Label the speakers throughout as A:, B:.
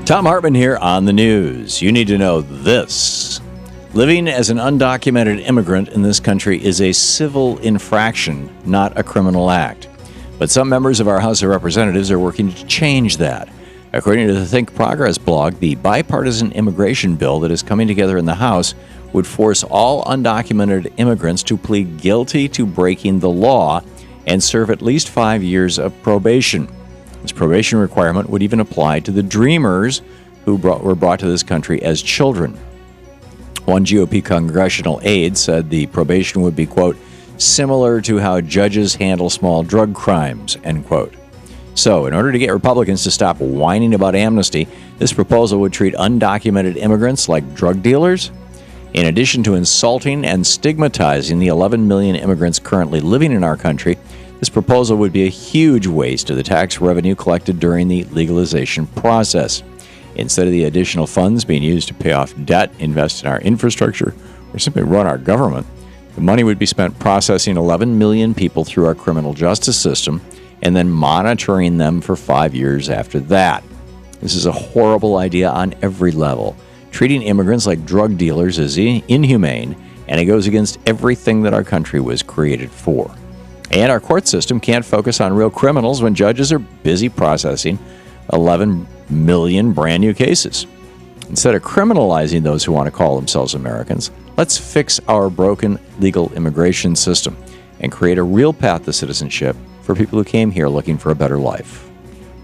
A: Thom Hartmann here on the news. You need to know this. Living as an undocumented immigrant in this country is a civil infraction, not a criminal act. But some members of our House of Representatives are working to change that. According to the Think Progress blog, the bipartisan immigration bill that is coming together in the House would force all undocumented immigrants to plead guilty to breaking the law and serve at least 5 years of probation. This probation requirement would even apply to the Dreamers who were brought to this country as children. One GOP congressional aide said the probation would be, quote, similar to how judges handle small drug crimes, end quote. So, in order to get Republicans to stop whining about amnesty, this proposal would treat undocumented immigrants like drug dealers. In addition to insulting and stigmatizing the 11 million immigrants currently living in our country, this proposal would be a huge waste of the tax revenue collected during the legalization process. Instead of the additional funds being used to pay off debt, invest in our infrastructure, or simply run our government, the money would be spent processing 11 million people through our criminal justice system and then monitoring them for 5 years after that. This is a horrible idea on every level. Treating immigrants like drug dealers is inhumane, and it goes against everything that our country was created for. And our court system can't focus on real criminals when judges are busy processing 11 million brand new cases. Instead of criminalizing those who want to call themselves Americans, let's fix our broken legal immigration system and create a real path to citizenship for people who came here looking for a better life.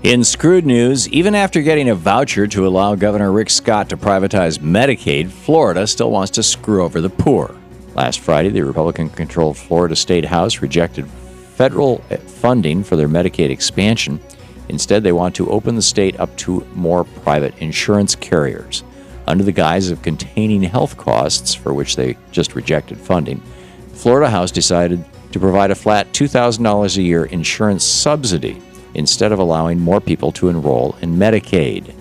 A: In screwed news, even after getting a voucher to allow Governor Rick Scott to privatize Medicaid, Florida still wants to screw over the poor. Last Friday, the Republican-controlled Florida State House rejected federal funding for their Medicaid expansion. Instead, they want to open the state up to more private insurance carriers. Under the guise of containing health costs, for which they just rejected funding, the Florida House decided to provide a flat $2,000 a year insurance subsidy instead of allowing more people to enroll in Medicaid.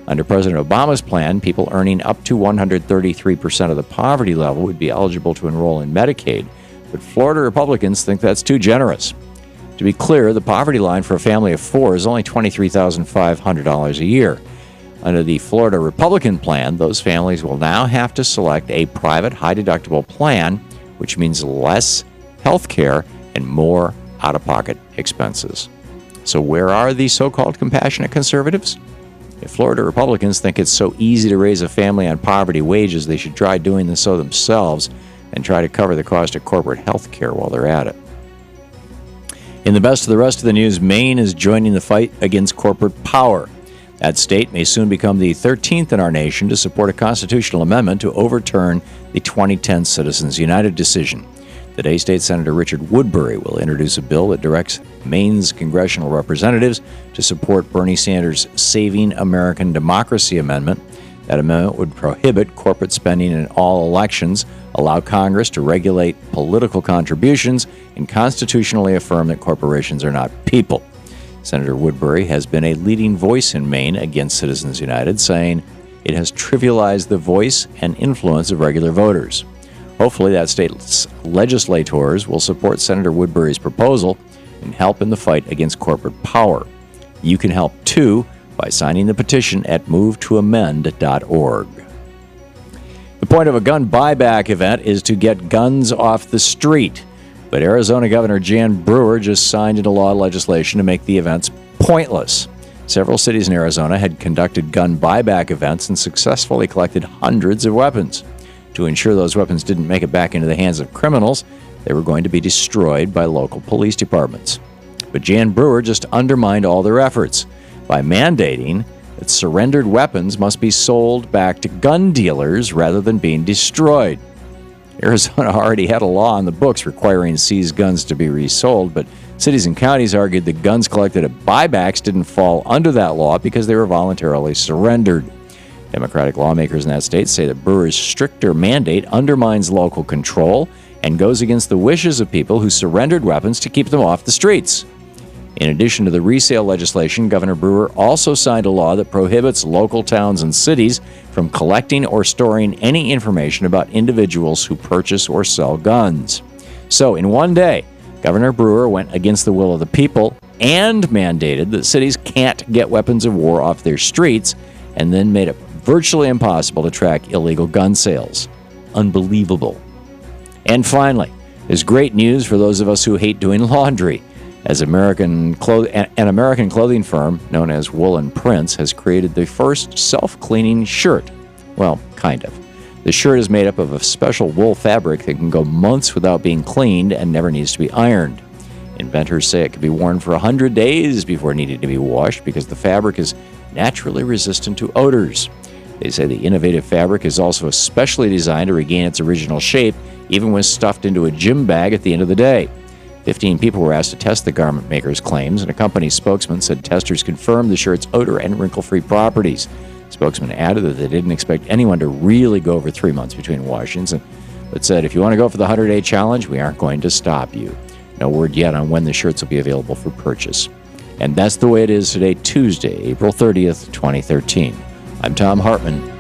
A: Under President Obama's plan, people earning up to 133% of the poverty level would be eligible to enroll in Medicaid, but Florida Republicans think that's too generous. To be clear, the poverty line for a family of four is only $23,500 a year. Under the Florida Republican plan, those families will now have to select a private high-deductible plan, which means less health care and more out-of-pocket expenses. So where are these so-called compassionate conservatives? If Florida Republicans think it's so easy to raise a family on poverty wages, they should try doing this so themselves and try to cover the cost of corporate health care while they're at it. In the best of the rest of the news, Maine is joining the fight against corporate power. That state may soon become the 13th in our nation to support a constitutional amendment to overturn the 2010 Citizens United decision. Today, State Senator Richard Woodbury will introduce a bill that directs Maine's congressional representatives to support Bernie Sanders' Saving American Democracy amendment. That amendment would prohibit corporate spending in all elections, allow Congress to regulate political contributions, and constitutionally affirm that corporations are not people. Senator Woodbury has been a leading voice in Maine against Citizens United, saying it has trivialized the voice and influence of regular voters. Hopefully, that state's legislators will support Senator Woodbury's proposal and help in the fight against corporate power. You can help, too, by signing the petition at movetoamend.org. The point of a gun buyback event is to get guns off the street. But Arizona Governor Jan Brewer just signed into law legislation to make the events pointless. Several cities in Arizona had conducted gun buyback events and successfully collected hundreds of weapons. To ensure those weapons didn't make it back into the hands of criminals, they were going to be destroyed by local police departments. But Jan Brewer just undermined all their efforts by mandating that surrendered weapons must be sold back to gun dealers rather than being destroyed. Arizona already had a law on the books requiring seized guns to be resold, but cities and counties argued that guns collected at buybacks didn't fall under that law because they were voluntarily surrendered. Democratic lawmakers in that state say that Brewer's stricter mandate undermines local control and goes against the wishes of people who surrendered weapons to keep them off the streets. In addition to the resale legislation, Governor Brewer also signed a law that prohibits local towns and cities from collecting or storing any information about individuals who purchase or sell guns. So, in one day, Governor Brewer went against the will of the people and mandated that cities can't get weapons of war off their streets and then made it virtually impossible to track illegal gun sales. Unbelievable. And finally, there's great news for those of us who hate doing laundry. As an American clothing firm known as Woolen Prince has created the first self-cleaning shirt. Well, kind of. The shirt is made up of a special wool fabric that can go months without being cleaned and never needs to be ironed. Inventors say it can be worn for 100 days before needing to be washed because the fabric is naturally resistant to odors. They say the innovative fabric is also especially designed to regain its original shape, even when stuffed into a gym bag at the end of the day. 15 people were asked to test the garment maker's claims, and a company spokesman said testers confirmed the shirt's odor and wrinkle-free properties. The spokesman added that they didn't expect anyone to really go over 3 months between washings, but said, if you want to go for the 100-day challenge, we aren't going to stop you. No word yet on when the shirts will be available for purchase. And that's the way it is today, Tuesday, April 30th, 2013. I'm Thom Hartmann.